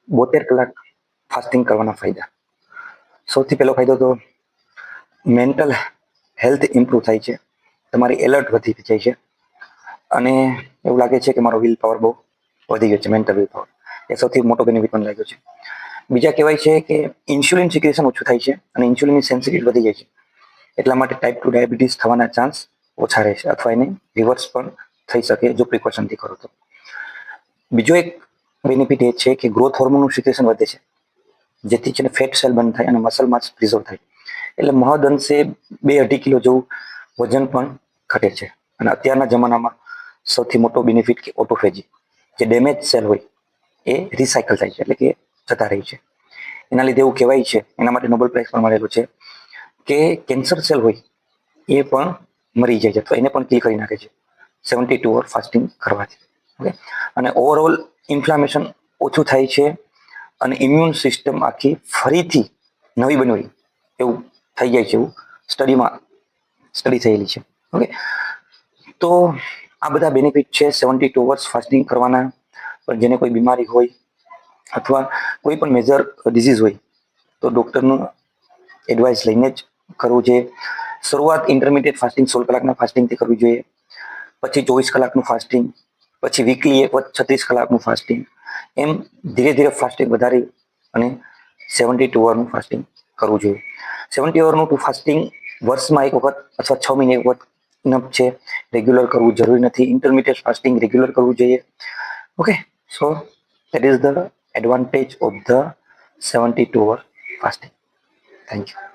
72 કલાક ફાસ્ટિંગ કરવાના ફાયદા. સૌથી પહેલો ફાયદો તો મેન્ટલ હેલ્થ ઇમ્પ્રૂવ થાય છે, તમારી એલર્ટ વધી જાય છે અને એવું લાગે છે કે મારો વિલ પાવર બહુ વધી ગયો છે, મેન્ટલ વિલ પાવર. એ સૌથી મોટો બેનિફિટ મને લાગ્યો છે. બીજા કહેવાય છે કે ઇન્સ્યુલિન સિક્રેશન ઓછું થાય છે અને ઇન્સ્યુલિનની સેન્સિટિવિટી વધી જાય છે. એટલા માટે ટાઈપ 2 ડાયાબિટીસ થવાના ચાન્સ ઓછા રહે છે અથવા એને રિવર્સ પણ થઈ શકે જો પ્રિકોશનથી કરો તો. બીજો એક બેનિફિટ એ છે કે ગ્રોથ હોર્મોનનું સિક્રેશન વધે છે, જેથી છે ફેટ સેલ બંધ થાય અને મસલ માસ પ્રિઝર્વ થાય. એટલે મહદ અંશે 2-2.5 કિલો જેવું વજન પણ ઘટે છે. અને અત્યારના જમાનામાં સૌથી મોટો બેનિફિટ કે ઓટોફેજી, જે ડેમેજ સેલ હોય એ રિસાયકલ થાય છે, એટલે કે જતા રહે છે. એના લીધે એવું કહેવાય છે, એના માટે નોબેલ પ્રાઇઝ પણ મળેલું છે કે કેન્સર સેલ હોય એ પણ મરી જાય છે, તો એને પણ કિલ કરી નાખે છે 72 અવર ફાસ્ટિંગ કરવાથી. ઓકે, અને ઓવરઓલ ઇન્ફ્લામેશન ઓછું થાય છે અને ઇમ્યુન સિસ્ટમ આખી ફરીથી નવી બનવી એવું થઈ જાય છે, એવું સ્ટડી થયેલી છે. ઓકે, તો આ બધા બેનિફિટ છે 72 અવર્સ ફાસ્ટિંગ કરવાના. પણ જેને કોઈ બીમારી હોય અથવા કોઈ પણ મેજર ડિઝીઝ હોય તો ડૉક્ટરનું એડવાઇસ લઈને જ કરવું જોઈએ. શરૂઆત ઇન્ટરમીડિયેટ ફાસ્ટિંગ 16 કલાકના ફાસ્ટિંગથી કરવી જોઈએ, પછી 24 કલાકનું ફાસ્ટિંગ, પછી વીકલી એક વખત 36 કલાકનું ફાસ્ટિંગ, એમ ધીરે ધીરે ફાસ્ટિંગ વધારી અને 72 અવરનું ફાસ્ટિંગ કરવું જોઈએ. 70 અવરનું ફાસ્ટિંગ વર્ષમાં એક વખત અથવા 6 મહિને એક વખત ઇનફ છે, રેગ્યુલર કરવું જરૂરી નથી. ઇન્ટરમીડિયેટ ફાસ્ટિંગ રેગ્યુલર કરવું જોઈએ. Okay, so that is the advantage of the 72 hour fasting. Thank you.